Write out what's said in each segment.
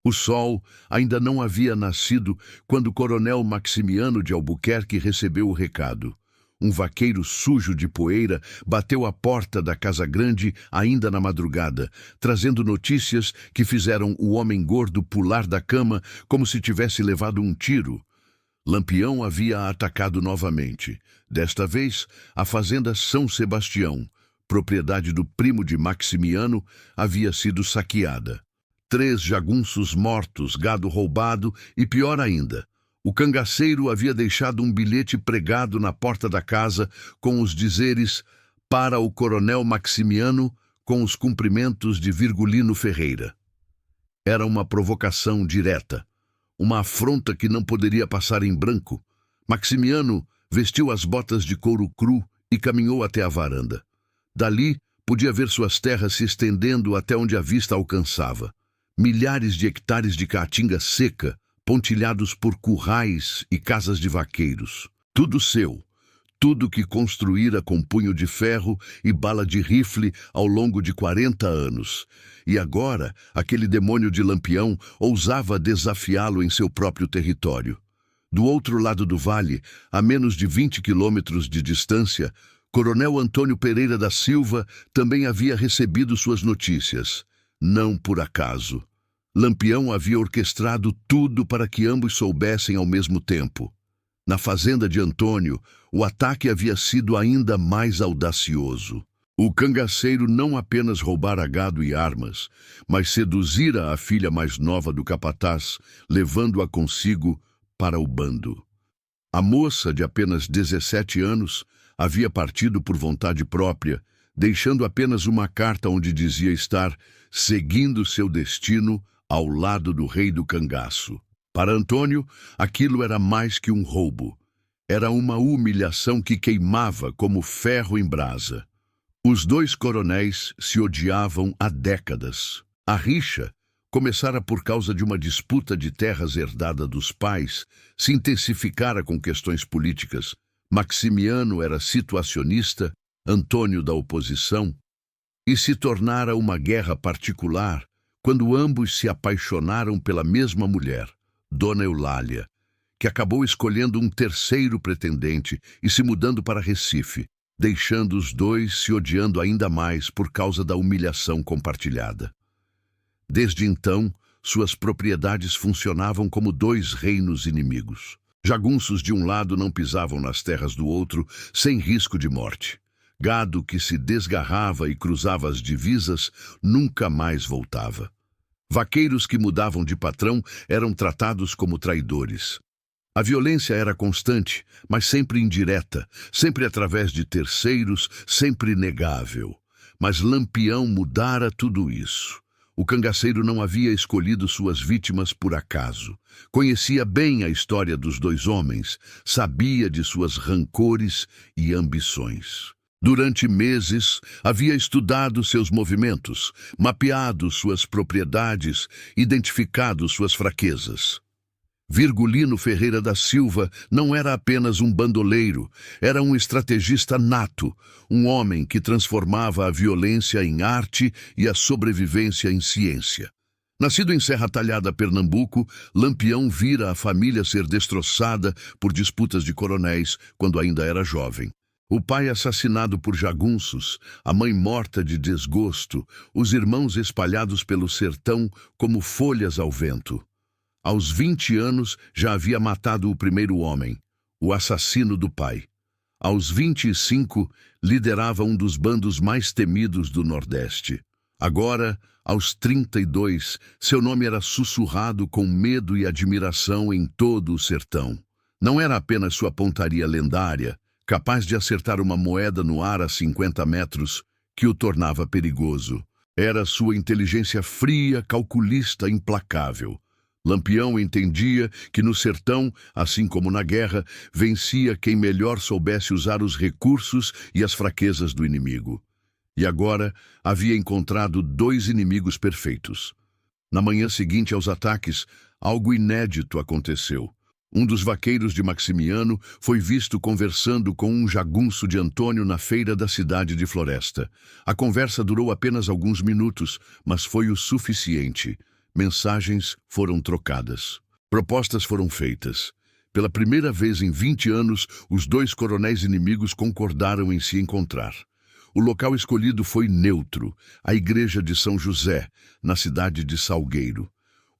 O sol ainda não havia nascido quando o coronel Maximiano de Albuquerque recebeu o recado. Um vaqueiro sujo de poeira bateu à porta da Casa Grande ainda na madrugada, trazendo notícias que fizeram o homem gordo pular da cama como se tivesse levado um tiro. Lampião havia atacado novamente. Desta vez, a fazenda São Sebastião, propriedade do primo de Maximiano, havia sido saqueada. 3 jagunços mortos, gado roubado e, pior ainda, o cangaceiro havia deixado um bilhete pregado na porta da casa com os dizeres para o coronel Maximiano com os cumprimentos de Virgulino Ferreira. Era uma provocação direta, uma afronta que não poderia passar em branco. Maximiano vestiu as botas de couro cru e caminhou até a varanda. Dali, podia ver suas terras se estendendo até onde a vista alcançava. Milhares de hectares de caatinga seca, pontilhados por currais e casas de vaqueiros. Tudo seu, tudo que construíra com punho de ferro e bala de rifle ao longo de 40 anos. E agora, aquele demônio de Lampião ousava desafiá-lo em seu próprio território. Do outro lado do vale, a menos de 20 quilômetros de distância, Coronel Antônio Pereira da Silva também havia recebido suas notícias. Não por acaso. Lampião havia orquestrado tudo para que ambos soubessem ao mesmo tempo. Na fazenda de Antônio, o ataque havia sido ainda mais audacioso. O cangaceiro não apenas roubara gado e armas, mas seduzira a filha mais nova do capataz, levando-a consigo para o bando. A moça, de apenas 17 anos, havia partido por vontade própria, deixando apenas uma carta onde dizia estar seguindo seu destino ao lado do rei do cangaço. Para Antônio, aquilo era mais que um roubo. Era uma humilhação que queimava como ferro em brasa. Os 2 coronéis se odiavam há décadas. A rixa começara por causa de uma disputa de terras herdada dos pais, se intensificara com questões políticas. Maximiano era situacionista, Antônio da oposição, e se tornara uma guerra particular quando ambos se apaixonaram pela mesma mulher, Dona Eulália, que acabou escolhendo um terceiro pretendente e se mudando para Recife, deixando os 2 se odiando ainda mais por causa da humilhação compartilhada. Desde então, suas propriedades funcionavam como 2 reinos inimigos. Jagunços de um lado não pisavam nas terras do outro sem risco de morte. Gado que se desgarrava e cruzava as divisas nunca mais voltava. Vaqueiros que mudavam de patrão eram tratados como traidores. A violência era constante, mas sempre indireta, sempre através de terceiros, sempre negável. Mas Lampião mudara tudo isso. O cangaceiro não havia escolhido suas vítimas por acaso. Conhecia bem a história dos 2 homens, sabia de suas rancores e ambições. Durante meses, havia estudado seus movimentos, mapeado suas propriedades, identificado suas fraquezas. Virgulino Ferreira da Silva não era apenas um bandoleiro, era um estrategista nato, um homem que transformava a violência em arte e a sobrevivência em ciência. Nascido em Serra Talhada, Pernambuco, Lampião vira a família ser destroçada por disputas de coronéis quando ainda era jovem. O pai assassinado por jagunços, a mãe morta de desgosto, os irmãos espalhados pelo sertão como folhas ao vento. Aos 20 anos já havia matado o primeiro homem, o assassino do pai. Aos 25, liderava um dos bandos mais temidos do Nordeste. Agora, aos 32, seu nome era sussurrado com medo e admiração em todo o sertão. Não era apenas sua pontaria lendária, capaz de acertar uma moeda no ar a 50 metros, que o tornava perigoso. Era sua inteligência fria, calculista, implacável. Lampião entendia que no sertão, assim como na guerra, vencia quem melhor soubesse usar os recursos e as fraquezas do inimigo. E agora havia encontrado 2 inimigos perfeitos. Na manhã seguinte aos ataques, algo inédito aconteceu. Um dos vaqueiros de Maximiano foi visto conversando com um jagunço de Antônio na feira da cidade de Floresta. A conversa durou apenas alguns minutos, mas foi o suficiente. Mensagens foram trocadas. Propostas foram feitas. Pela primeira vez em 20 anos, os dois coronéis inimigos concordaram em se encontrar. O local escolhido foi neutro, a igreja de São José, na cidade de Salgueiro.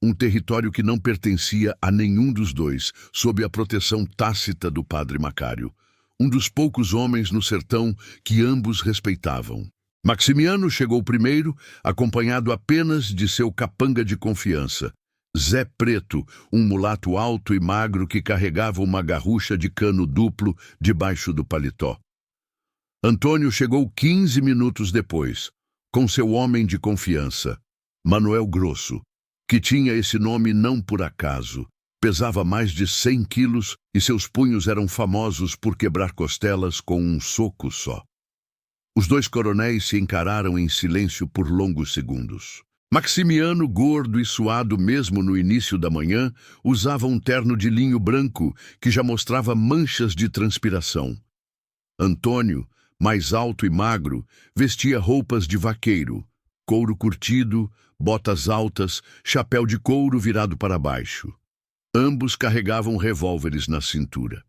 Um território que não pertencia a nenhum dos dois, sob a proteção tácita do padre Macário, um dos poucos homens no sertão que ambos respeitavam. Maximiano chegou primeiro, acompanhado apenas de seu capanga de confiança, Zé Preto, um mulato alto e magro que carregava uma garrucha de cano duplo debaixo do paletó. Antônio chegou 15 minutos depois, com seu homem de confiança, Manuel Grosso, que tinha esse nome não por acaso. Pesava mais de 100 quilos e seus punhos eram famosos por quebrar costelas com um soco só. Os dois coronéis se encararam em silêncio por longos segundos. Maximiano, gordo e suado mesmo no início da manhã, usava um terno de linho branco que já mostrava manchas de transpiração. Antônio, mais alto e magro, vestia roupas de vaqueiro, couro curtido, botas altas, chapéu de couro virado para baixo. Ambos carregavam revólveres na cintura.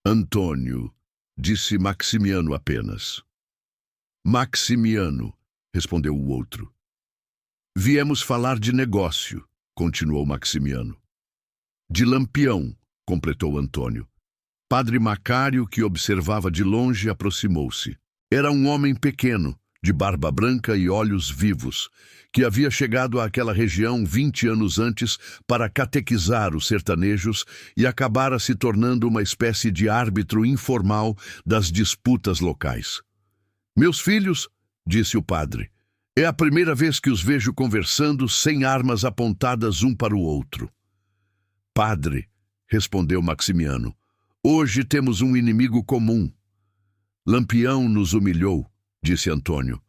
Antônio, disse Maximiano apenas. Maximiano, respondeu o outro. Viemos falar de negócio, continuou Maximiano. De Lampião, completou Antônio. Padre Macário, que observava de longe, aproximou-se. Era um homem pequeno, de barba branca e olhos vivos, que havia chegado àquela região 20 anos antes para catequizar os sertanejos e acabara se tornando uma espécie de árbitro informal das disputas locais. Meus filhos, disse o padre, é a primeira vez que os vejo conversando sem armas apontadas um para o outro. Padre, respondeu Maximiano, hoje temos um inimigo comum. Lampião nos humilhou, disse Antônio.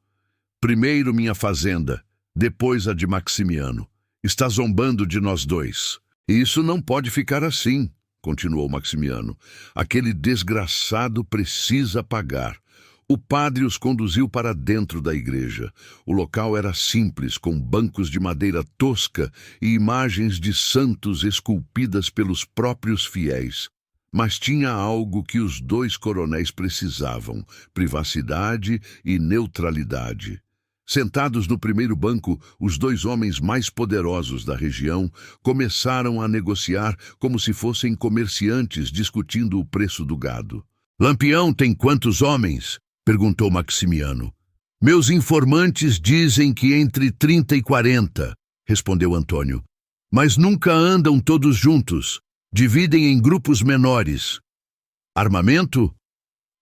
Primeiro minha fazenda, depois a de Maximiano. Está zombando de nós dois. E isso não pode ficar assim, continuou Maximiano. Aquele desgraçado precisa pagar. O padre os conduziu para dentro da igreja. O local era simples, com bancos de madeira tosca e imagens de santos esculpidas pelos próprios fiéis. Mas tinha algo que os dois coronéis precisavam: privacidade e neutralidade. Sentados no primeiro banco, os dois homens mais poderosos da região começaram a negociar como se fossem comerciantes discutindo o preço do gado. Lampião tem quantos homens? Perguntou Maximiano. Meus informantes dizem que entre 30 e 40, respondeu Antônio. Mas nunca andam todos juntos. Dividem em grupos menores. Armamento?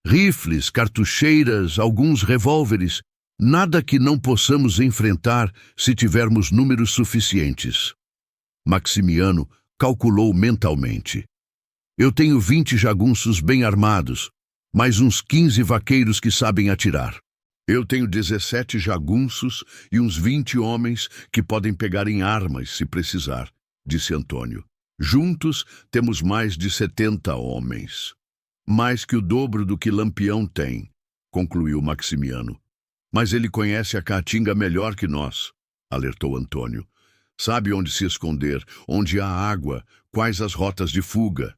Rifles, cartucheiras, alguns revólveres. Nada que não possamos enfrentar se tivermos números suficientes. Maximiano calculou mentalmente. Eu tenho 20 jagunços bem armados, mais uns 15 vaqueiros que sabem atirar. Eu tenho 17 jagunços e uns 20 homens que podem pegar em armas se precisar, disse Antônio. Juntos temos mais de 70 homens. Mais que o dobro do que Lampião tem, concluiu Maximiano. Mas ele conhece a Caatinga melhor que nós, alertou Antônio. Sabe onde se esconder, onde há água, quais as rotas de fuga.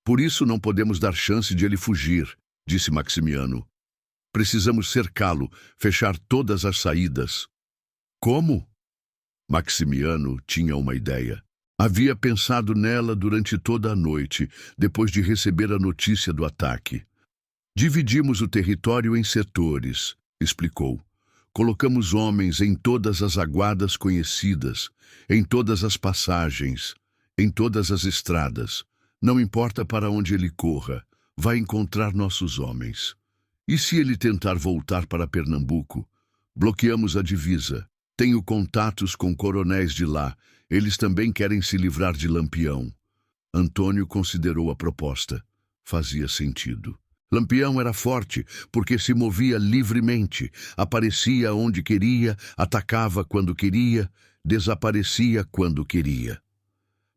Por isso não podemos dar chance de ele fugir, disse Maximiano. Precisamos cercá-lo, fechar todas as saídas. Como? Maximiano tinha uma ideia. Havia pensado nela durante toda a noite, depois de receber a notícia do ataque. Dividimos o território em setores, explicou. Colocamos homens em todas as aguadas conhecidas, em todas as passagens, em todas as estradas. Não importa para onde ele corra, vai encontrar nossos homens. E se ele tentar voltar para Pernambuco? Bloqueamos a divisa. Tenho contatos com coronéis de lá. Eles também querem se livrar de Lampião. Antônio considerou a proposta. Fazia sentido. Lampião era forte porque se movia livremente, aparecia onde queria, atacava quando queria, desaparecia quando queria.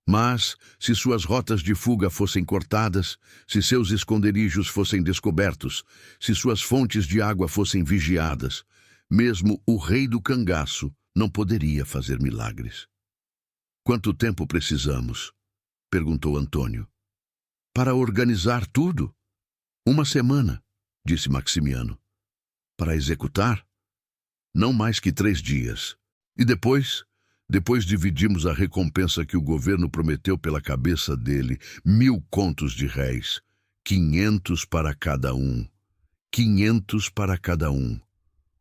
Mas, se suas rotas de fuga fossem cortadas, se seus esconderijos fossem descobertos, se suas fontes de água fossem vigiadas, mesmo o rei do cangaço não poderia fazer milagres. Quanto tempo precisamos? Perguntou Antônio. Para organizar tudo? 1 semana, disse Maximiano. Para executar? Não mais que 3 dias. E depois? Depois dividimos a recompensa que o governo prometeu pela cabeça dele, 1000 contos de réis. 500 para cada um. 500 para cada um.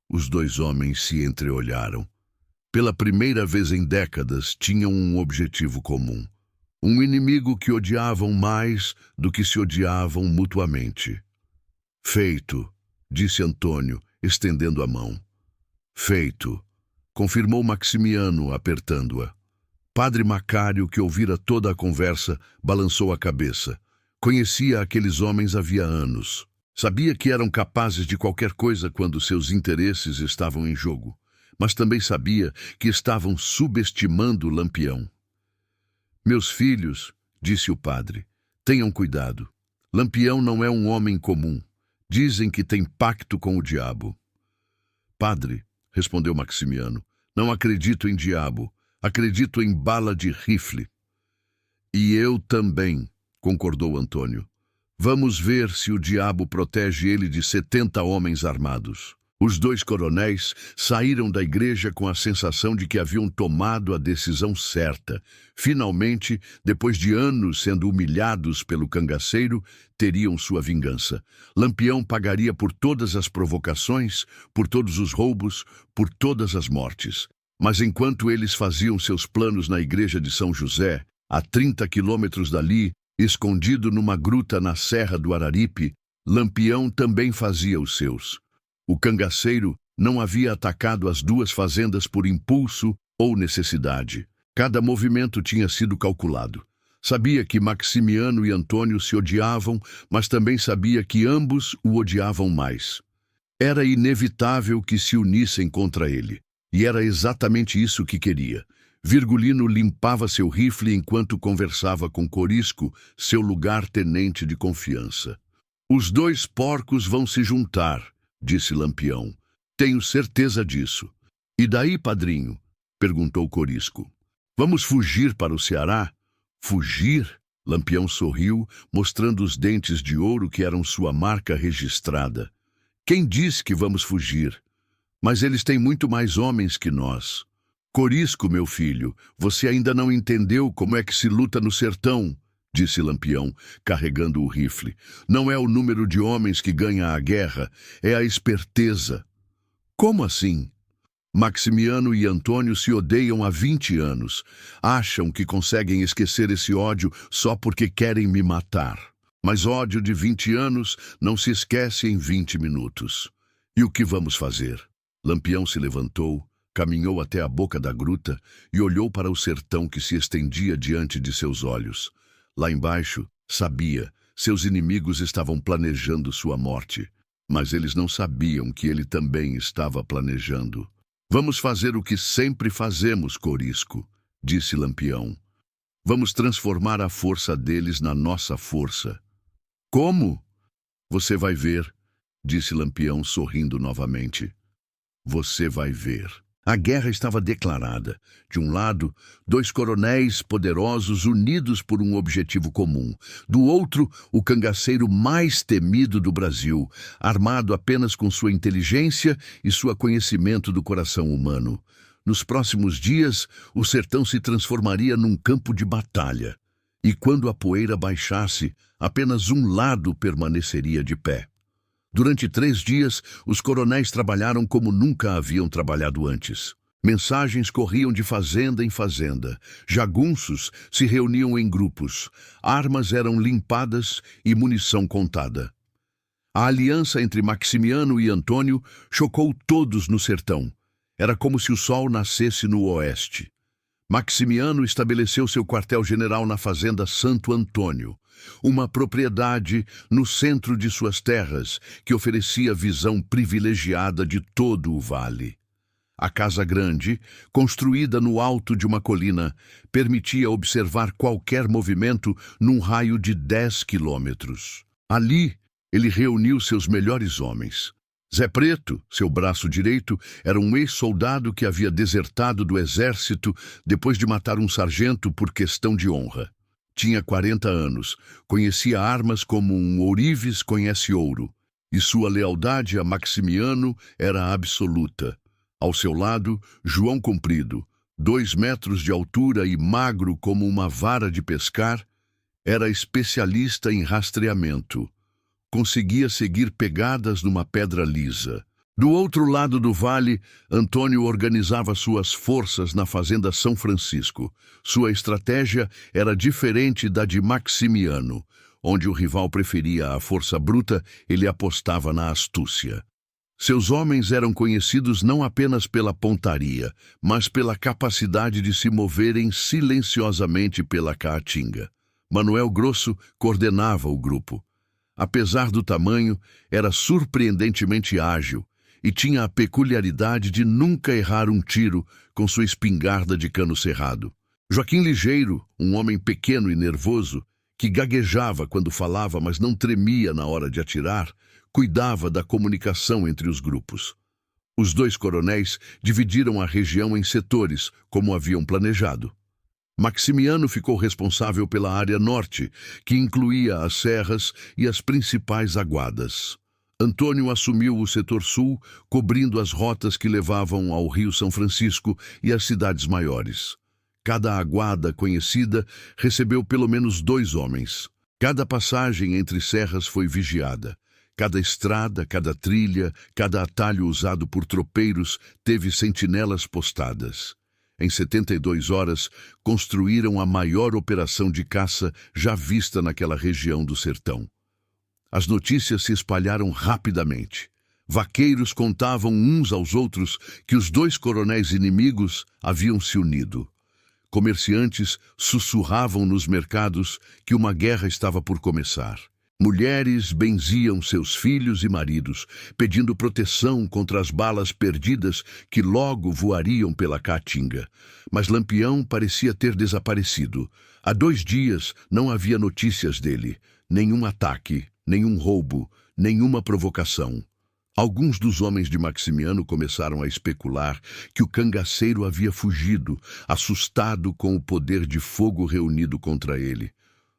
Os 2 homens se entreolharam. Pela primeira vez em décadas, tinham um objetivo comum. Um inimigo que odiavam mais do que se odiavam mutuamente. Feito, disse Antônio, estendendo a mão. Feito, confirmou Maximiano, apertando-a. Padre Macário, que ouvira toda a conversa, balançou a cabeça. Conhecia aqueles homens havia anos. Sabia que eram capazes de qualquer coisa quando seus interesses estavam em jogo. Mas também sabia que estavam subestimando Lampião. Meus filhos, disse o padre, tenham cuidado. Lampião não é um homem comum. Dizem que tem pacto com o diabo. Padre, respondeu Maximiano, não acredito em diabo. Acredito em bala de rifle. E eu também, concordou Antônio. Vamos ver se o diabo protege ele de 70 homens armados. Os 2 coronéis saíram da igreja com a sensação de que haviam tomado a decisão certa. Finalmente, depois de anos sendo humilhados pelo cangaceiro, teriam sua vingança. Lampião pagaria por todas as provocações, por todos os roubos, por todas as mortes. Mas enquanto eles faziam seus planos na igreja de São José, a 30 quilômetros dali, escondido numa gruta na Serra do Araripe, Lampião também fazia os seus. O cangaceiro não havia atacado as 2 fazendas por impulso ou necessidade. Cada movimento tinha sido calculado. Sabia que Maximiano e Antônio se odiavam, mas também sabia que ambos o odiavam mais. Era inevitável que se unissem contra ele, e era exatamente isso que queria. Virgulino limpava seu rifle enquanto conversava com Corisco, seu lugar-tenente de confiança. Os 2 porcos vão se juntar, disse Lampião. Tenho certeza disso. E daí, padrinho? Perguntou Corisco. Vamos fugir para o Ceará? Fugir? Lampião sorriu, mostrando os dentes de ouro que eram sua marca registrada. Quem disse que vamos fugir? Mas eles têm muito mais homens que nós. Corisco, meu filho, você ainda não entendeu como é que se luta no sertão, disse Lampião, carregando o rifle. Não é o número de homens que ganha a guerra, é a esperteza. Como assim? Maximiano e Antônio se odeiam há 20 anos. Acham que conseguem esquecer esse ódio só porque querem me matar. Mas ódio de 20 anos não se esquece em 20 minutos. E o que vamos fazer? Lampião se levantou, caminhou até a boca da gruta e olhou para o sertão que se estendia diante de seus olhos. Lá embaixo, sabia, seus inimigos estavam planejando sua morte, mas eles não sabiam que ele também estava planejando. Vamos fazer o que sempre fazemos, Corisco, disse Lampião. Vamos transformar a força deles na nossa força. Como? Você vai ver, disse Lampião, sorrindo novamente. Você vai ver. A guerra estava declarada. De um lado, 2 coronéis poderosos unidos por um objetivo comum. Do outro, o cangaceiro mais temido do Brasil, armado apenas com sua inteligência e seu conhecimento do coração humano. Nos próximos dias, o sertão se transformaria num campo de batalha. E quando a poeira baixasse, apenas um lado permaneceria de pé. Durante 3 dias, os coronéis trabalharam como nunca haviam trabalhado antes. Mensagens corriam de fazenda em fazenda. Jagunços se reuniam em grupos. Armas eram limpadas e munição contada. A aliança entre Maximiano e Antônio chocou todos no sertão. Era como se o sol nascesse no oeste. Maximiano estabeleceu seu quartel-general na fazenda Santo Antônio, uma propriedade no centro de suas terras que oferecia visão privilegiada de todo o vale. A casa grande, construída no alto de uma colina, permitia observar qualquer movimento num raio de 10 quilômetros. Ali, ele reuniu seus melhores homens. Zé Preto, seu braço direito, era um ex-soldado que havia desertado do exército depois de matar um sargento por questão de honra. Tinha 40 anos, conhecia armas como um ourives conhece ouro, e sua lealdade a Maximiano era absoluta. Ao seu lado, João Comprido, 2 metros de altura e magro como uma vara de pescar, era especialista em rastreamento. Conseguia seguir pegadas numa pedra lisa. Do outro lado do vale, Antônio organizava suas forças na fazenda São Francisco. Sua estratégia era diferente da de Maximiano. Onde o rival preferia a força bruta, ele apostava na astúcia. Seus homens eram conhecidos não apenas pela pontaria, mas pela capacidade de se moverem silenciosamente pela caatinga. Manuel Grosso coordenava o grupo. Apesar do tamanho, era surpreendentemente ágil e tinha a peculiaridade de nunca errar um tiro com sua espingarda de cano cerrado. Joaquim Ligeiro, um homem pequeno e nervoso, que gaguejava quando falava, mas não tremia na hora de atirar, cuidava da comunicação entre os grupos. Os 2 coronéis dividiram a região em setores, como haviam planejado. Maximiano ficou responsável pela área norte, que incluía as serras e as principais aguadas. Antônio assumiu o setor sul, cobrindo as rotas que levavam ao Rio São Francisco e às cidades maiores. Cada aguada conhecida recebeu pelo menos 2 homens. Cada passagem entre serras foi vigiada. Cada estrada, cada trilha, cada atalho usado por tropeiros teve sentinelas postadas. Em 72 horas, construíram a maior operação de caça já vista naquela região do sertão. As notícias se espalharam rapidamente. Vaqueiros contavam uns aos outros que os 2 coronéis inimigos haviam se unido. Comerciantes sussurravam nos mercados que uma guerra estava por começar. Mulheres benziam seus filhos e maridos, pedindo proteção contra as balas perdidas que logo voariam pela caatinga. Mas Lampião parecia ter desaparecido. Há 2 dias não havia notícias dele. Nenhum ataque, nenhum roubo, nenhuma provocação. Alguns dos homens de Maximiano começaram a especular que o cangaceiro havia fugido, assustado com o poder de fogo reunido contra ele.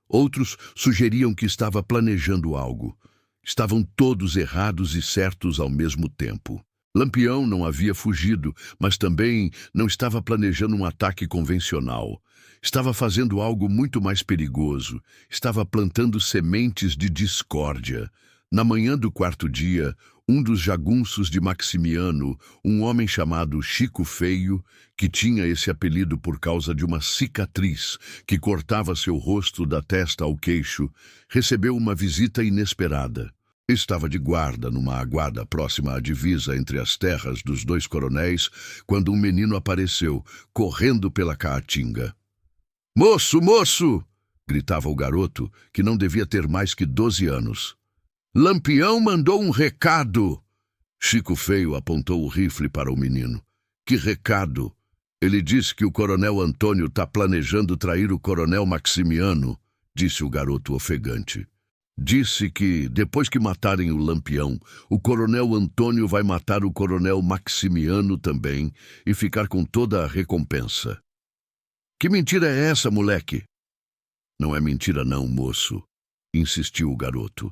Outros sugeriam que estava planejando algo. Estavam todos errados e certos ao mesmo tempo. Lampião não havia fugido, mas também não estava planejando um ataque convencional. Estava fazendo algo muito mais perigoso. Estava plantando sementes de discórdia. Na manhã do 4º dia, um dos jagunços de Maximiano, um homem chamado Chico Feio, que tinha esse apelido por causa de uma cicatriz que cortava seu rosto da testa ao queixo, recebeu uma visita inesperada. Estava de guarda numa aguada próxima à divisa entre as terras dos 2 coronéis, quando um menino apareceu, correndo pela caatinga. "Moço, moço!" gritava o garoto, que não devia ter mais que 12 anos. "Lampião mandou um recado!" Chico Feio apontou o rifle para o menino. "Que recado?" "Ele disse que o coronel Antônio está planejando trair o coronel Maximiano", disse o garoto ofegante. "Disse que, depois que matarem o Lampião, o coronel Antônio vai matar o coronel Maximiano também e ficar com toda a recompensa." "Que mentira é essa, moleque?" "Não é mentira não, moço", insistiu o garoto.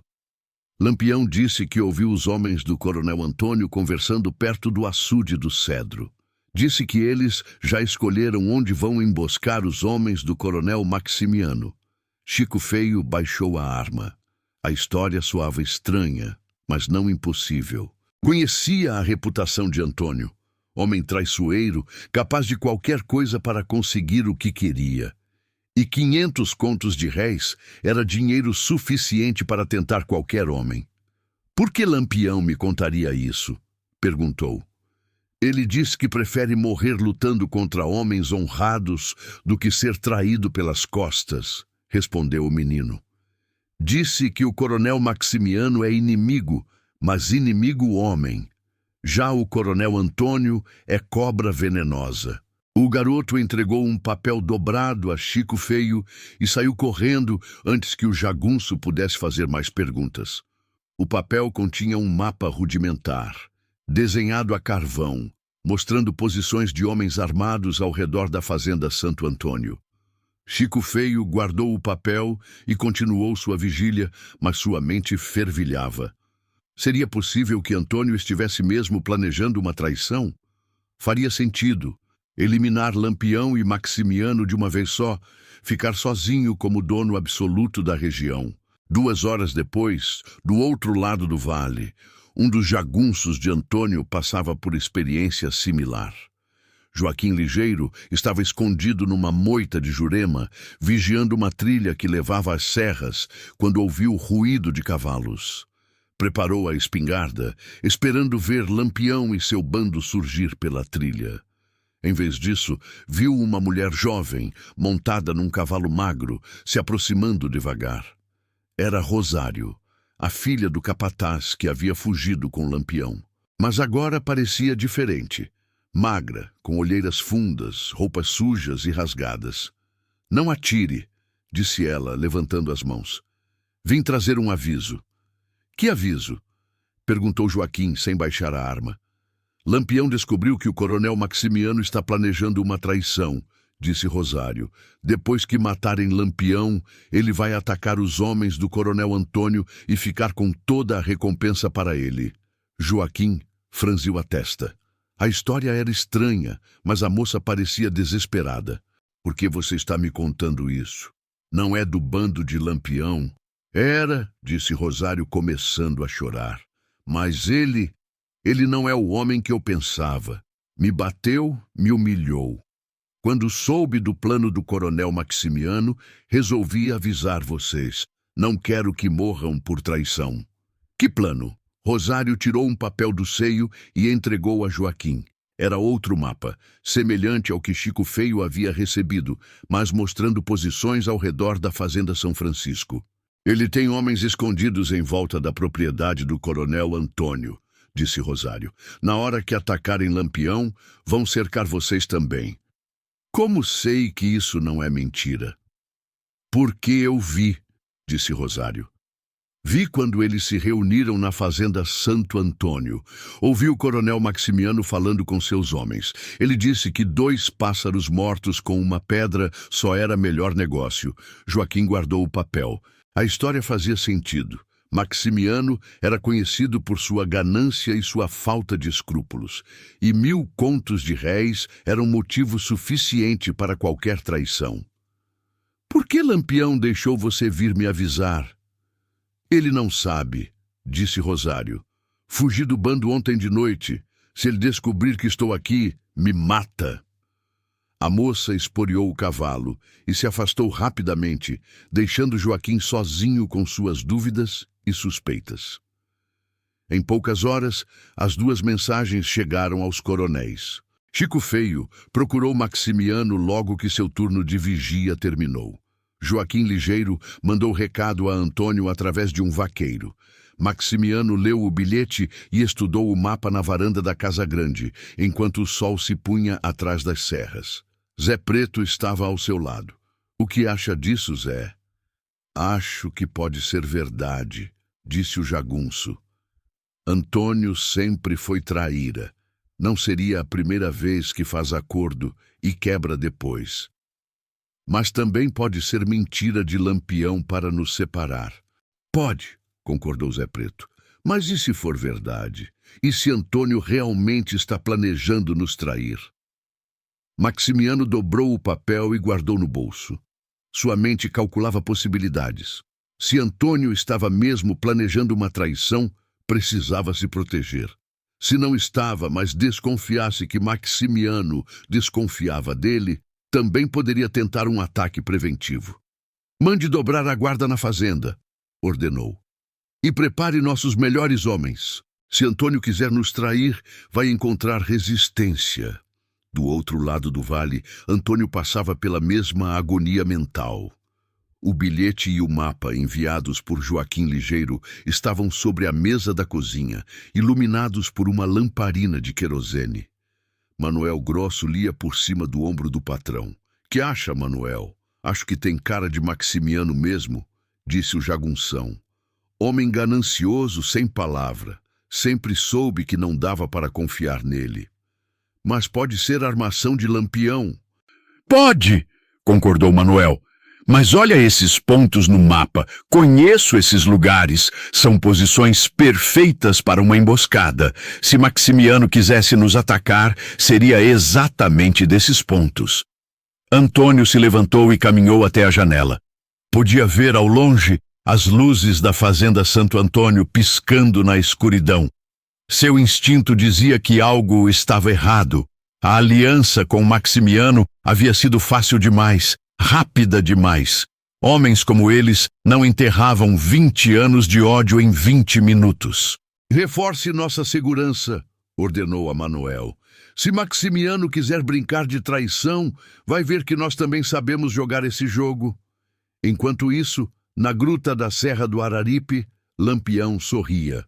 Lampião disse que ouviu os homens do coronel Antônio conversando perto do açude do Cedro. Disse que eles já escolheram onde vão emboscar os homens do coronel Maximiano. Chico Feio baixou a arma. A história soava estranha, mas não impossível. Conhecia a reputação de Antônio. Homem traiçoeiro, capaz de qualquer coisa para conseguir o que queria. E 500 contos de réis era dinheiro suficiente para tentar qualquer homem. "Por que Lampião me contaria isso?" perguntou. "Ele diz que prefere morrer lutando contra homens honrados do que ser traído pelas costas", respondeu o menino. "Disse que o coronel Maximiano é inimigo, mas inimigo homem. Já o coronel Antônio é cobra venenosa." O garoto entregou um papel dobrado a Chico Feio e saiu correndo antes que o jagunço pudesse fazer mais perguntas. O papel continha um mapa rudimentar, desenhado a carvão, mostrando posições de homens armados ao redor da fazenda Santo Antônio. Chico Feio guardou o papel e continuou sua vigília, mas sua mente fervilhava. Seria possível que Antônio estivesse mesmo planejando uma traição? Faria sentido eliminar Lampião e Maximiano de uma vez só, ficar sozinho como dono absoluto da região. 2 horas depois, do outro lado do vale, um dos jagunços de Antônio passava por experiência similar. Joaquim Ligeiro estava escondido numa moita de Jurema, vigiando uma trilha que levava às serras, quando ouviu o ruído de cavalos. Preparou a espingarda, esperando ver Lampião e seu bando surgir pela trilha. Em vez disso, viu uma mulher jovem, montada num cavalo magro, se aproximando devagar. Era Rosário, a filha do capataz que havia fugido com Lampião. Mas agora parecia diferente. Magra, com olheiras fundas, roupas sujas e rasgadas. "Não atire", disse ela, levantando as mãos. "Vim trazer um aviso." "Que aviso?" perguntou Joaquim, sem baixar a arma. "Lampião descobriu que o coronel Maximiano está planejando uma traição", disse Rosário. "Depois que matarem Lampião, ele vai atacar os homens do coronel Antônio e ficar com toda a recompensa para ele." Joaquim franziu a testa. A história era estranha, mas a moça parecia desesperada. "Por que você está me contando isso? Não é do bando de Lampião?" "Era", disse Rosário, começando a chorar. "Mas ele não é o homem que eu pensava. Me bateu, me humilhou. Quando soube do plano do coronel Maximiano, resolvi avisar vocês. Não quero que morram por traição." "Que plano?" Rosário tirou um papel do seio e entregou a Joaquim. Era outro mapa, semelhante ao que Chico Feio havia recebido, mas mostrando posições ao redor da fazenda São Francisco. "Ele tem homens escondidos em volta da propriedade do coronel Antônio", disse Rosário. "Na hora que atacarem Lampião, vão cercar vocês também." "Como sei que isso não é mentira?" "Porque eu vi", disse Rosário. "Vi quando eles se reuniram na fazenda Santo Antônio. Ouvi o coronel Maximiano falando com seus homens. Ele disse que 2 pássaros mortos com uma pedra só era melhor negócio." Joaquim guardou o papel. A história fazia sentido. Maximiano era conhecido por sua ganância e sua falta de escrúpulos. E 1000 contos de réis eram motivo suficiente para qualquer traição. "Por que Lampião deixou você vir me avisar?" "Ele não sabe", disse Rosário. "Fugi do bando ontem de noite. Se ele descobrir que estou aqui, me mata." A moça esporeou o cavalo e se afastou rapidamente, deixando Joaquim sozinho com suas dúvidas e suspeitas. Em poucas horas, as 2 mensagens chegaram aos coronéis. Chico Feio procurou Maximiano logo que seu turno de vigia terminou. Joaquim Ligeiro mandou recado a Antônio através de um vaqueiro. Maximiano leu o bilhete e estudou o mapa na varanda da Casa Grande, enquanto o sol se punha atrás das serras. Zé Preto estava ao seu lado. "O que acha disso, Zé?" "Acho que pode ser verdade", disse o jagunço. "Antônio sempre foi traíra. Não seria a primeira vez que faz acordo e quebra depois. Mas também pode ser mentira de Lampião para nos separar." "Pode", concordou Zé Preto. "Mas e se for verdade? E se Antônio realmente está planejando nos trair?" Maximiano dobrou o papel e guardou no bolso. Sua mente calculava possibilidades. Se Antônio estava mesmo planejando uma traição, precisava se proteger. Se não estava, mas desconfiasse que Maximiano desconfiava dele, também poderia tentar um ataque preventivo. "Mande dobrar a guarda na fazenda", ordenou. "E prepare nossos melhores homens. Se Antônio quiser nos trair, vai encontrar resistência." Do outro lado do vale, Antônio passava pela mesma agonia mental. O bilhete e o mapa enviados por Joaquim Ligeiro estavam sobre a mesa da cozinha, iluminados por uma lamparina de querosene. Manuel Grosso lia por cima do ombro do patrão. "Que acha, Manuel? Acho que tem cara de Maximiano mesmo", disse o jagunção. Homem ganancioso, sem palavra. Sempre soube que não dava para confiar nele. Mas pode ser armação de Lampião. Pode, concordou Manuel. Mas olha esses pontos no mapa. Conheço esses lugares. São posições perfeitas para uma emboscada. Se Maximiano quisesse nos atacar, seria exatamente desses pontos. Antônio se levantou e caminhou até a janela. Podia ver ao longe as luzes da fazenda Santo Antônio piscando na escuridão. Seu instinto dizia que algo estava errado. A aliança com Maximiano havia sido fácil demais, rápida demais. Homens como eles não enterravam 20 anos de ódio em 20 minutos. Reforce nossa segurança, ordenou a Manuel. Se Maximiano quiser brincar de traição, vai ver que nós também sabemos jogar esse jogo. Enquanto isso, na gruta da Serra do Araripe, Lampião sorria.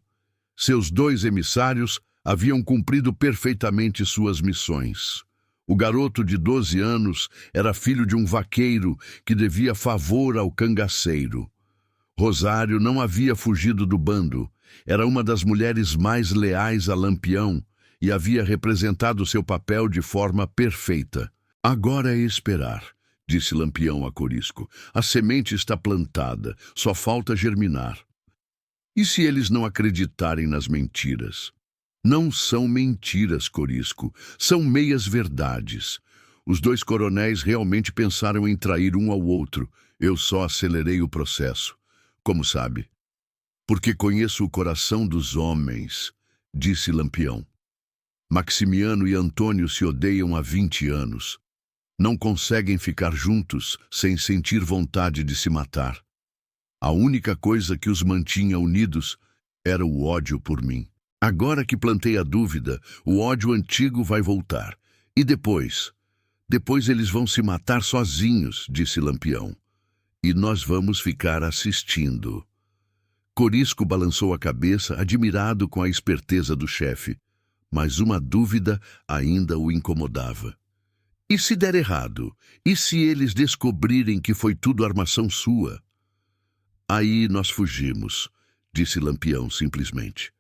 Seus 2 emissários haviam cumprido perfeitamente suas missões. O garoto de 12 anos era filho de um vaqueiro que devia favor ao cangaceiro. Rosário não havia fugido do bando. Era uma das mulheres mais leais a Lampião e havia representado seu papel de forma perfeita. Agora é esperar, disse Lampião a Corisco. A semente está plantada, só falta germinar. E se eles não acreditarem nas mentiras? Não são mentiras, Corisco, são meias-verdades. Os 2 coronéis realmente pensaram em trair um ao outro. Eu só acelerei o processo. Como sabe? Porque conheço o coração dos homens, disse Lampião. Maximiano e Antônio se odeiam há 20 anos. Não conseguem ficar juntos sem sentir vontade de se matar. A única coisa que os mantinha unidos era o ódio por mim. Agora que plantei a dúvida, o ódio antigo vai voltar. E depois? Depois eles vão se matar sozinhos, disse Lampião. E nós vamos ficar assistindo. Corisco balançou a cabeça, admirado com a esperteza do chefe. Mas uma dúvida ainda o incomodava. E se der errado? E se eles descobrirem que foi tudo armação sua? Aí nós fugimos, disse Lampião simplesmente.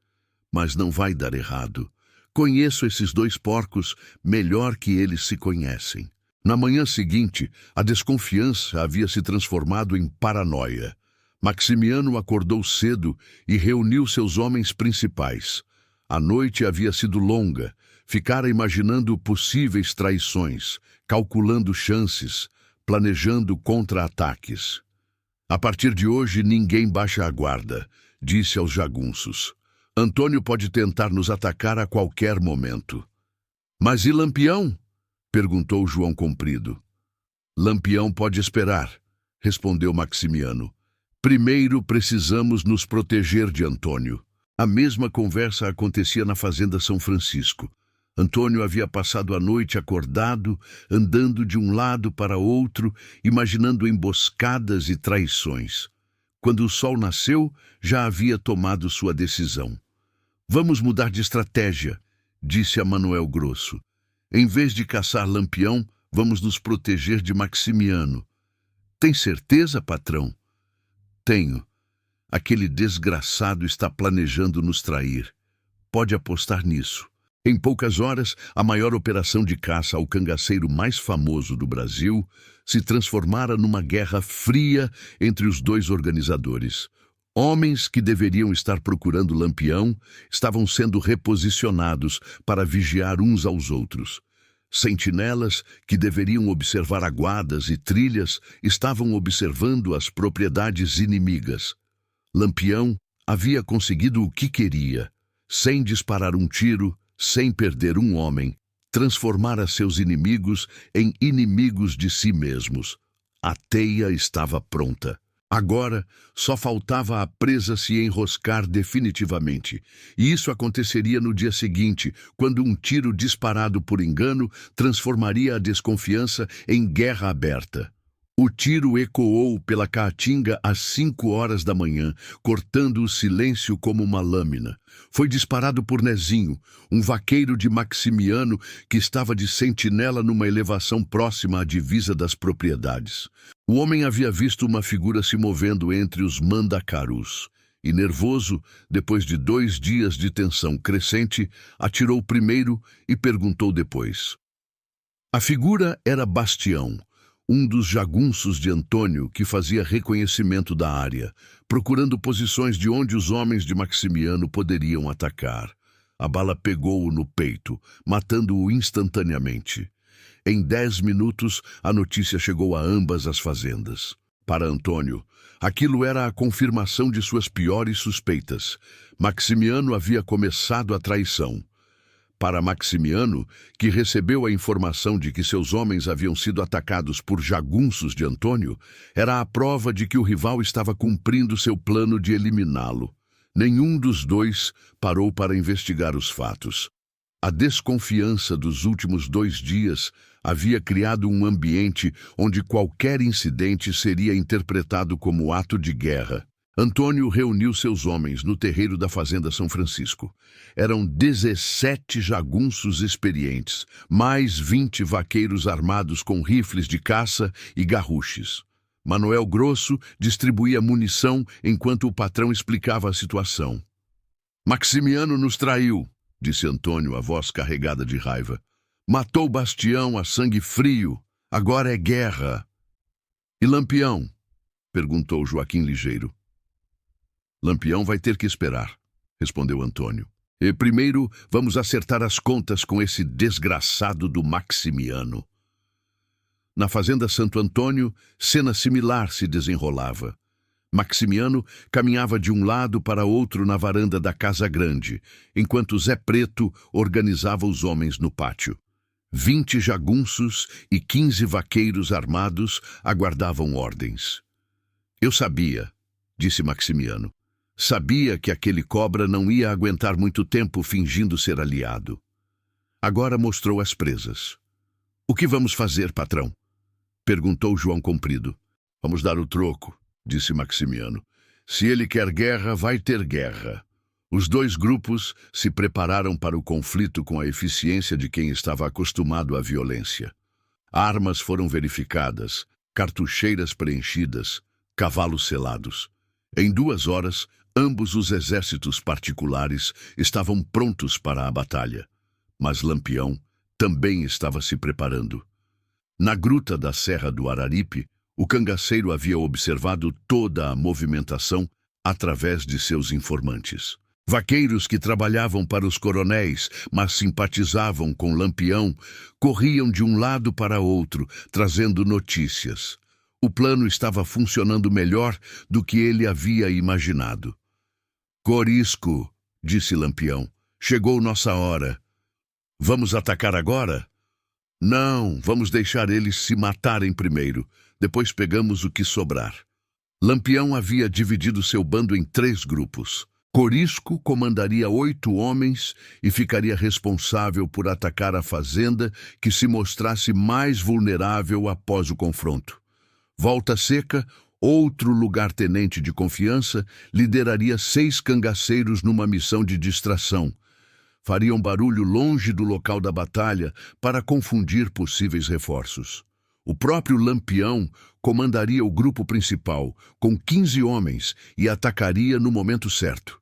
Mas não vai dar errado. Conheço esses 2 porcos melhor que eles se conhecem. Na manhã seguinte, a desconfiança havia se transformado em paranoia. Maximiano acordou cedo e reuniu seus homens principais. A noite havia sido longa. Ficara imaginando possíveis traições, calculando chances, planejando contra-ataques. A partir de hoje, ninguém baixa a guarda, disse aos jagunços. Antônio pode tentar nos atacar a qualquer momento. Mas e Lampião? Perguntou João Comprido. Lampião pode esperar, respondeu Maximiano. Primeiro precisamos nos proteger de Antônio. A mesma conversa acontecia na fazenda São Francisco. Antônio havia passado a noite acordado, andando de um lado para outro, imaginando emboscadas e traições. Quando o sol nasceu, já havia tomado sua decisão. Vamos mudar de estratégia, disse a Manuel Grosso. Em vez de caçar Lampião, vamos nos proteger de Maximiano. Tem certeza, patrão? Tenho. Aquele desgraçado está planejando nos trair. Pode apostar nisso. Em poucas horas, a maior operação de caça ao cangaceiro mais famoso do Brasil se transformara numa guerra fria entre os 2 organizadores. Homens que deveriam estar procurando Lampião estavam sendo reposicionados para vigiar uns aos outros. Sentinelas que deveriam observar aguadas e trilhas estavam observando as propriedades inimigas. Lampião havia conseguido o que queria, sem disparar um tiro, sem perder um homem, transformara seus inimigos em inimigos de si mesmos. A teia estava pronta. Agora, só faltava a presa se enroscar definitivamente. E isso aconteceria no dia seguinte, quando um tiro disparado por engano transformaria a desconfiança em guerra aberta. O tiro ecoou pela caatinga às 5 horas da manhã, cortando o silêncio como uma lâmina. Foi disparado por Nezinho, um vaqueiro de Maximiano que estava de sentinela numa elevação próxima à divisa das propriedades. O homem havia visto uma figura se movendo entre os mandacarus. e, nervoso, depois de 2 dias de tensão crescente, atirou primeiro e perguntou depois. A figura era Bastião, um dos jagunços de Antônio que fazia reconhecimento da área, procurando posições de onde os homens de Maximiano poderiam atacar. A bala pegou-o no peito, matando-o instantaneamente. Em 10 minutos, a notícia chegou a ambas as fazendas. Para Antônio, aquilo era a confirmação de suas piores suspeitas. Maximiano havia começado a traição. Para Maximiano, que recebeu a informação de que seus homens haviam sido atacados por jagunços de Antônio, era a prova de que o rival estava cumprindo seu plano de eliminá-lo. Nenhum dos dois parou para investigar os fatos. A desconfiança dos últimos 2 dias havia criado um ambiente onde qualquer incidente seria interpretado como ato de guerra. Antônio reuniu seus homens no terreiro da Fazenda São Francisco. Eram 17 jagunços experientes, mais 20 vaqueiros armados com rifles de caça e garruches. Manuel Grosso distribuía munição enquanto o patrão explicava a situação. Maximiano nos traiu, disse Antônio, a voz carregada de raiva. Matou Bastião a sangue frio. Agora é guerra. E Lampião? Perguntou Joaquim ligeiro. Lampião vai ter que esperar, respondeu Antônio. E primeiro vamos acertar as contas com esse desgraçado do Maximiano. Na fazenda Santo Antônio, cena similar se desenrolava. Maximiano caminhava de um lado para outro na varanda da Casa Grande, enquanto Zé Preto organizava os homens no pátio. 20 jagunços e 15 vaqueiros armados aguardavam ordens. Eu sabia, disse Maximiano. Sabia que aquele cobra não ia aguentar muito tempo fingindo ser aliado. Agora mostrou as presas. O que vamos fazer, patrão? Perguntou João Comprido. Vamos dar o troco, disse Maximiano. Se ele quer guerra, vai ter guerra. Os 2 grupos se prepararam para o conflito com a eficiência de quem estava acostumado à violência. Armas foram verificadas, cartucheiras preenchidas, cavalos selados. Em 2 horas, ambos os exércitos particulares estavam prontos para a batalha. Mas Lampião também estava se preparando. Na gruta da Serra do Araripe, o cangaceiro havia observado toda a movimentação através de seus informantes. Vaqueiros que trabalhavam para os coronéis, mas simpatizavam com Lampião, corriam de um lado para outro, trazendo notícias. O plano estava funcionando melhor do que ele havia imaginado. Corisco, disse Lampião, chegou nossa hora. Vamos atacar agora? Não, vamos deixar eles se matarem primeiro. Depois pegamos o que sobrar. Lampião havia dividido seu bando em 3 grupos. Corisco comandaria 8 homens e ficaria responsável por atacar a fazenda que se mostrasse mais vulnerável após o confronto. Volta Seca, outro lugar-tenente de confiança, lideraria 6 cangaceiros numa missão de distração. Fariam barulho longe do local da batalha para confundir possíveis reforços. O próprio Lampião comandaria o grupo principal, com 15 homens, e atacaria no momento certo.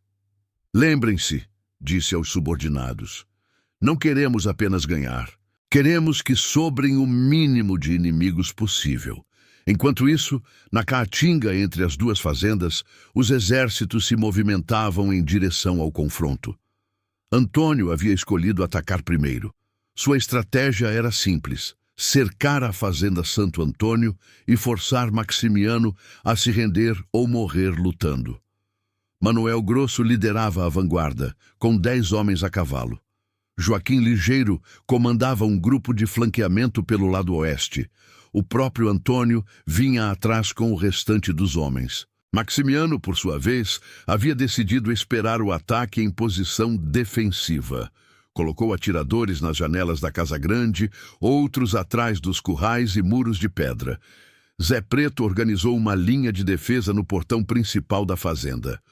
Lembrem-se, disse aos subordinados, não queremos apenas ganhar. Queremos que sobrem o mínimo de inimigos possível. Enquanto isso, na caatinga entre as 2 fazendas, os exércitos se movimentavam em direção ao confronto. Antônio havia escolhido atacar primeiro. Sua estratégia era simples: cercar a fazenda Santo Antônio e forçar Maximiano a se render ou morrer lutando. Manuel Grosso liderava a vanguarda, com 10 homens a cavalo. Joaquim Ligeiro comandava um grupo de flanqueamento pelo lado oeste. O próprio Antônio vinha atrás com o restante dos homens. Maximiano, por sua vez, havia decidido esperar o ataque em posição defensiva. Colocou atiradores nas janelas da Casa Grande, outros atrás dos currais e muros de pedra. Zé Preto organizou uma linha de defesa no portão principal da fazenda.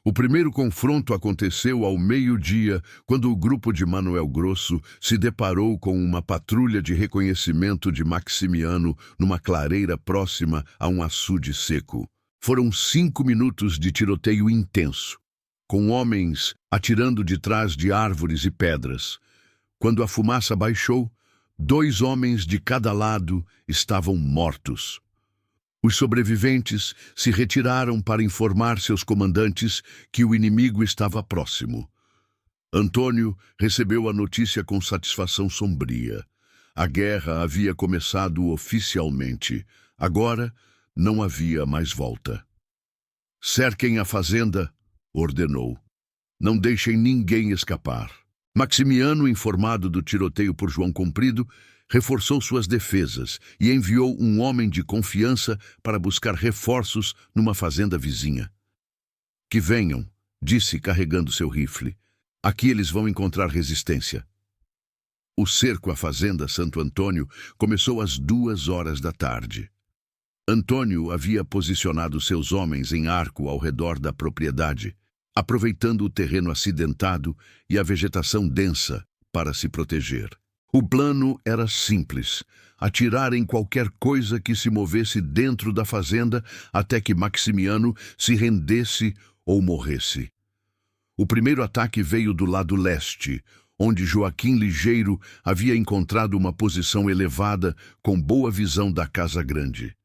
O primeiro confronto aconteceu ao meio-dia, quando o grupo de Manuel Grosso se deparou com uma patrulha de reconhecimento de Maximiano numa clareira próxima a um açude seco. Foram 5 minutos de tiroteio intenso, com homens atirando de trás de árvores e pedras. Quando a fumaça baixou, 2 homens de cada lado estavam mortos. Os sobreviventes se retiraram para informar seus comandantes que o inimigo estava próximo. Antônio recebeu a notícia com satisfação sombria. A guerra havia começado oficialmente. Agora não havia mais volta. Cerquem a fazenda, ordenou. Não deixem ninguém escapar. Maximiano, informado do tiroteio por João Comprido, reforçou suas defesas e enviou um homem de confiança para buscar reforços numa fazenda vizinha. Que venham, disse carregando seu rifle. Aqui eles vão encontrar resistência. O cerco à fazenda Santo Antônio começou às 2 horas da tarde. Antônio havia posicionado seus homens em arco ao redor da propriedade, aproveitando o terreno acidentado e a vegetação densa para se proteger. O plano era simples: atirar em qualquer coisa que se movesse dentro da fazenda até que Maximiano se rendesse ou morresse. O primeiro ataque veio do lado leste, onde Joaquim Ligeiro havia encontrado uma posição elevada com boa visão da Casa Grande.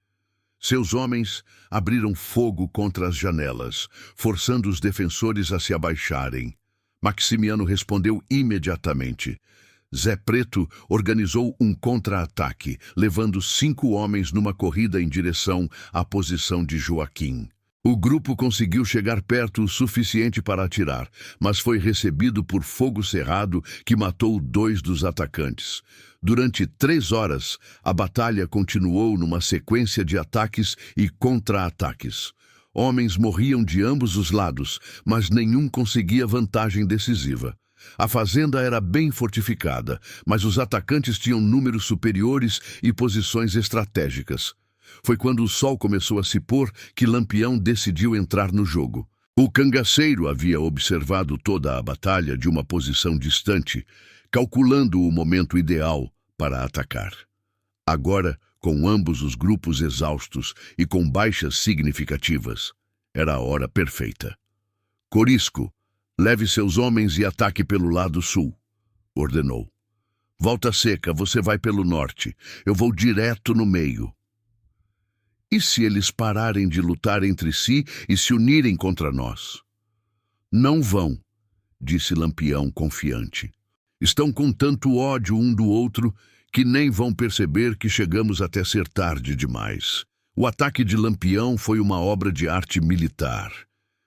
Seus homens abriram fogo contra as janelas, forçando os defensores a se abaixarem. Maximiano respondeu imediatamente. Zé Preto organizou um contra-ataque, levando 5 homens numa corrida em direção à posição de Joaquim. O grupo conseguiu chegar perto o suficiente para atirar, mas foi recebido por fogo cerrado que matou 2 dos atacantes. Durante 3 horas, a batalha continuou numa sequência de ataques e contra-ataques. Homens morriam de ambos os lados, mas nenhum conseguia vantagem decisiva. A fazenda era bem fortificada, mas os atacantes tinham números superiores e posições estratégicas. Foi quando o sol começou a se pôr que Lampião decidiu entrar no jogo. O cangaceiro havia observado toda a batalha de uma posição distante, calculando o momento ideal para atacar. Agora, com ambos os grupos exaustos e com baixas significativas, era a hora perfeita. Corisco, leve seus homens e ataque pelo lado sul, ordenou. Volta Seca, você vai pelo norte. Eu vou direto no meio. E se eles pararem de lutar entre si e se unirem contra nós? Não vão, disse Lampião confiante. Estão com tanto ódio um do outro que nem vão perceber que chegamos até ser tarde demais. O ataque de Lampião foi uma obra de arte militar.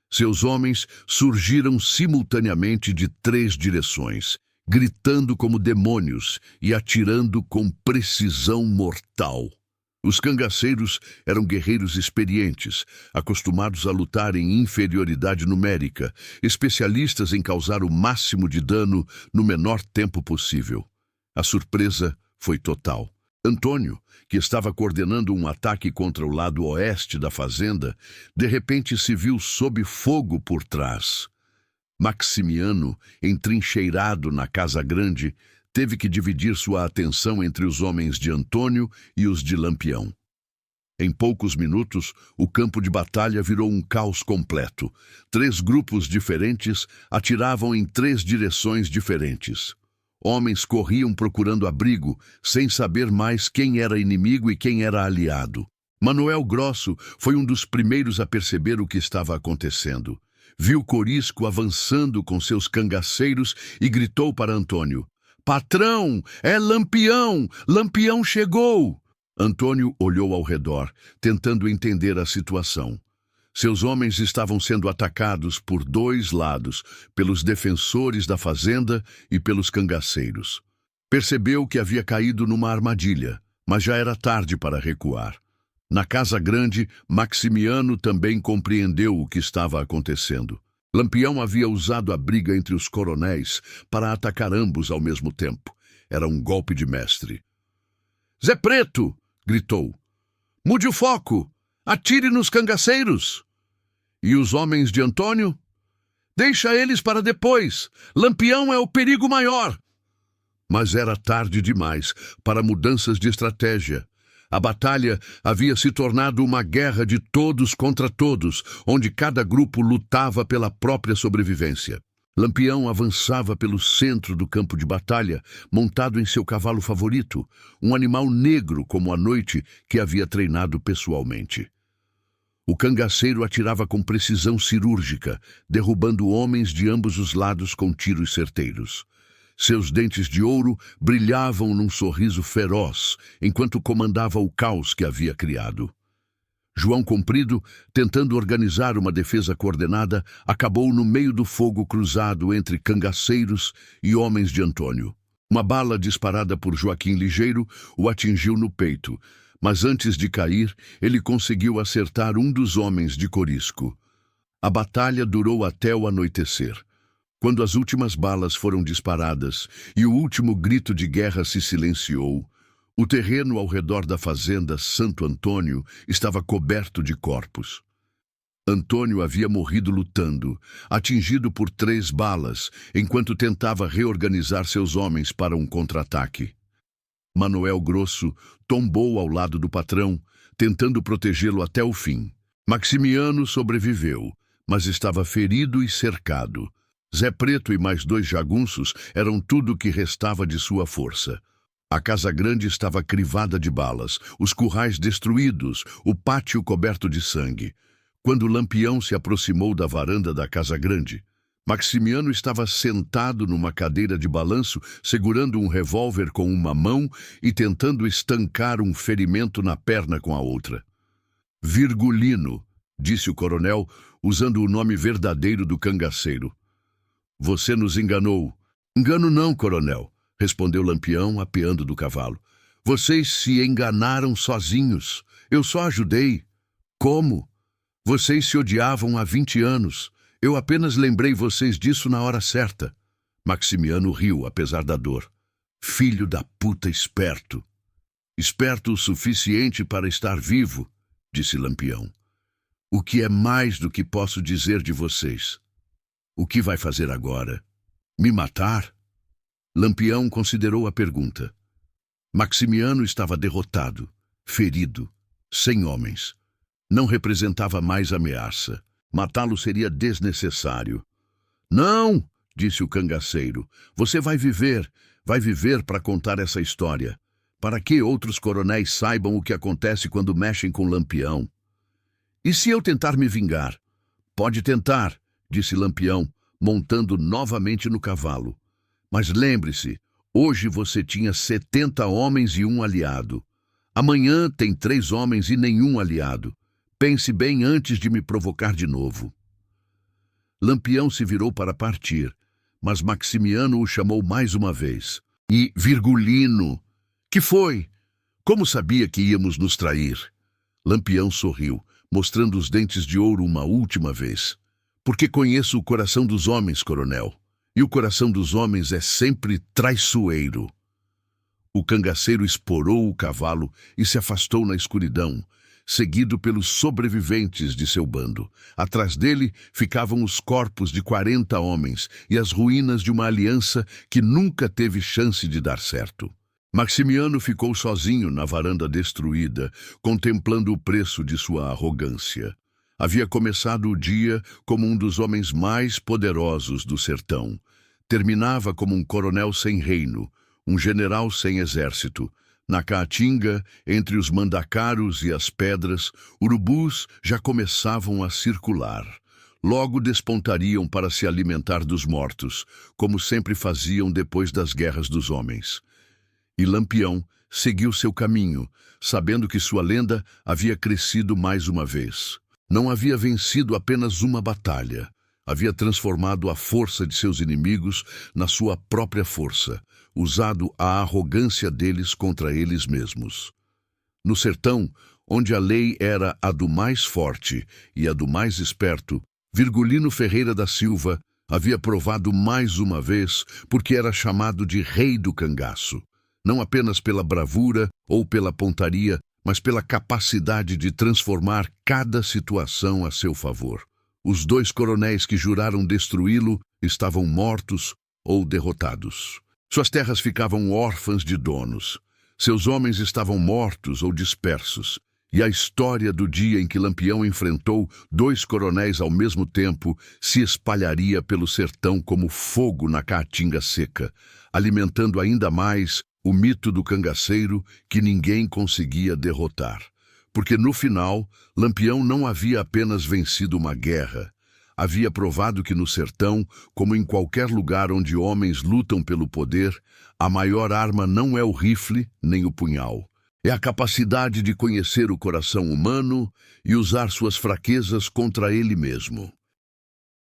Seus homens surgiram simultaneamente de 3 direções, gritando como demônios e atirando com precisão mortal. Os cangaceiros eram guerreiros experientes, acostumados a lutar em inferioridade numérica, especialistas em causar o máximo de dano no menor tempo possível. A surpresa foi total. Antônio, que estava coordenando um ataque contra o lado oeste da fazenda, de repente se viu sob fogo por trás. Maximiano, entrincheirado na Casa Grande, teve que dividir sua atenção entre os homens de Antônio e os de Lampião. Em poucos minutos, o campo de batalha virou um caos completo. 3 grupos diferentes atiravam em 3 direções diferentes. Homens corriam procurando abrigo, sem saber mais quem era inimigo e quem era aliado. Manuel Grosso foi um dos primeiros a perceber o que estava acontecendo. Viu Corisco avançando com seus cangaceiros e gritou para Antônio: "Patrão, é Lampião! Lampião chegou!" Antônio olhou ao redor, tentando entender a situação. Seus homens estavam sendo atacados por 2 lados, pelos defensores da fazenda e pelos cangaceiros. Percebeu que havia caído numa armadilha, mas já era tarde para recuar. Na Casa Grande, Maximiano também compreendeu o que estava acontecendo. Lampião havia usado a briga entre os coronéis para atacar ambos ao mesmo tempo. Era um golpe de mestre. "Zé Preto!" gritou. "Mude o foco! Atire nos cangaceiros!" E os homens de Antônio? "Deixa eles para depois! Lampião é o perigo maior!" Mas era tarde demais para mudanças de estratégia. A batalha havia se tornado uma guerra de todos contra todos, onde cada grupo lutava pela própria sobrevivência. Lampião avançava pelo centro do campo de batalha, montado em seu cavalo favorito, um animal negro como a noite que havia treinado pessoalmente. O cangaceiro atirava com precisão cirúrgica, derrubando homens de ambos os lados com tiros certeiros. Seus dentes de ouro brilhavam num sorriso feroz, enquanto comandava o caos que havia criado. João Comprido, tentando organizar uma defesa coordenada, acabou no meio do fogo cruzado entre cangaceiros e homens de Antônio. Uma bala disparada por Joaquim Ligeiro o atingiu no peito, mas antes de cair, ele conseguiu acertar um dos homens de Corisco. A batalha durou até o anoitecer. Quando as últimas balas foram disparadas e o último grito de guerra se silenciou, o terreno ao redor da fazenda Santo Antônio estava coberto de corpos. Antônio havia morrido lutando, atingido por 3 balas, enquanto tentava reorganizar seus homens para um contra-ataque. Manuel Grosso tombou ao lado do patrão, tentando protegê-lo até o fim. Maximiano sobreviveu, mas estava ferido e cercado. Zé Preto e mais 2 jagunços eram tudo o que restava de sua força. A casa grande estava crivada de balas, os currais destruídos, o pátio coberto de sangue. Quando Lampião se aproximou da varanda da casa grande, Maximiano estava sentado numa cadeira de balanço, segurando um revólver com uma mão e tentando estancar um ferimento na perna com a outra. Virgulino, disse o coronel, usando o nome verdadeiro do cangaceiro. Você nos enganou. Engano não, coronel, respondeu Lampião, apeando do cavalo. Vocês se enganaram sozinhos. Eu só ajudei. Como? Vocês se odiavam há 20 anos. Eu apenas lembrei vocês disso na hora certa. Maximiano riu, apesar da dor. Filho da puta esperto. Esperto o suficiente para estar vivo, disse Lampião. O que é mais do que posso dizer de vocês? O que vai fazer agora? Me matar? Lampião considerou a pergunta. Maximiano estava derrotado, ferido, sem homens. Não representava mais ameaça. Matá-lo seria desnecessário. Não, disse o cangaceiro. Você vai viver para contar essa história. Para que outros coronéis saibam o que acontece quando mexem com Lampião. E se eu tentar me vingar? Pode tentar, disse Lampião, montando novamente no cavalo. Mas lembre-se, hoje você tinha 70 homens e um aliado. Amanhã tem 3 homens e nenhum aliado. Pense bem antes de me provocar de novo. Lampião se virou para partir, mas Maximiano o chamou mais uma vez. E Virgulino, que foi? Como sabia que íamos nos trair? Lampião sorriu, mostrando os dentes de ouro uma última vez. Porque conheço o coração dos homens, coronel. E o coração dos homens é sempre traiçoeiro. O cangaceiro esporou o cavalo e se afastou na escuridão, seguido pelos sobreviventes de seu bando. Atrás dele ficavam os corpos de 40 homens e as ruínas de uma aliança que nunca teve chance de dar certo. Maximiano ficou sozinho na varanda destruída, contemplando o preço de sua arrogância. Havia começado o dia como um dos homens mais poderosos do sertão. Terminava como um coronel sem reino, um general sem exército. Na Caatinga, entre os mandacaros e as pedras, urubus já começavam a circular. Logo despontariam para se alimentar dos mortos, como sempre faziam depois das guerras dos homens. E Lampião seguiu seu caminho, sabendo que sua lenda havia crescido mais uma vez. Não havia vencido apenas uma batalha. Havia transformado a força de seus inimigos na sua própria força, usado a arrogância deles contra eles mesmos. No sertão, onde a lei era a do mais forte e a do mais esperto, Virgulino Ferreira da Silva havia provado mais uma vez porque era chamado de Rei do Cangaço, não apenas pela bravura ou pela pontaria, mas pela capacidade de transformar cada situação a seu favor. Os 2 coronéis que juraram destruí-lo estavam mortos ou derrotados. Suas terras ficavam órfãs de donos. Seus homens estavam mortos ou dispersos, e a história do dia em que Lampião enfrentou 2 coronéis ao mesmo tempo se espalharia pelo sertão como fogo na caatinga seca, alimentando ainda mais o mito do cangaceiro que ninguém conseguia derrotar. Porque no final, Lampião não havia apenas vencido uma guerra, havia provado que no sertão, como em qualquer lugar onde homens lutam pelo poder, a maior arma não é o rifle nem o punhal. É a capacidade de conhecer o coração humano e usar suas fraquezas contra ele mesmo.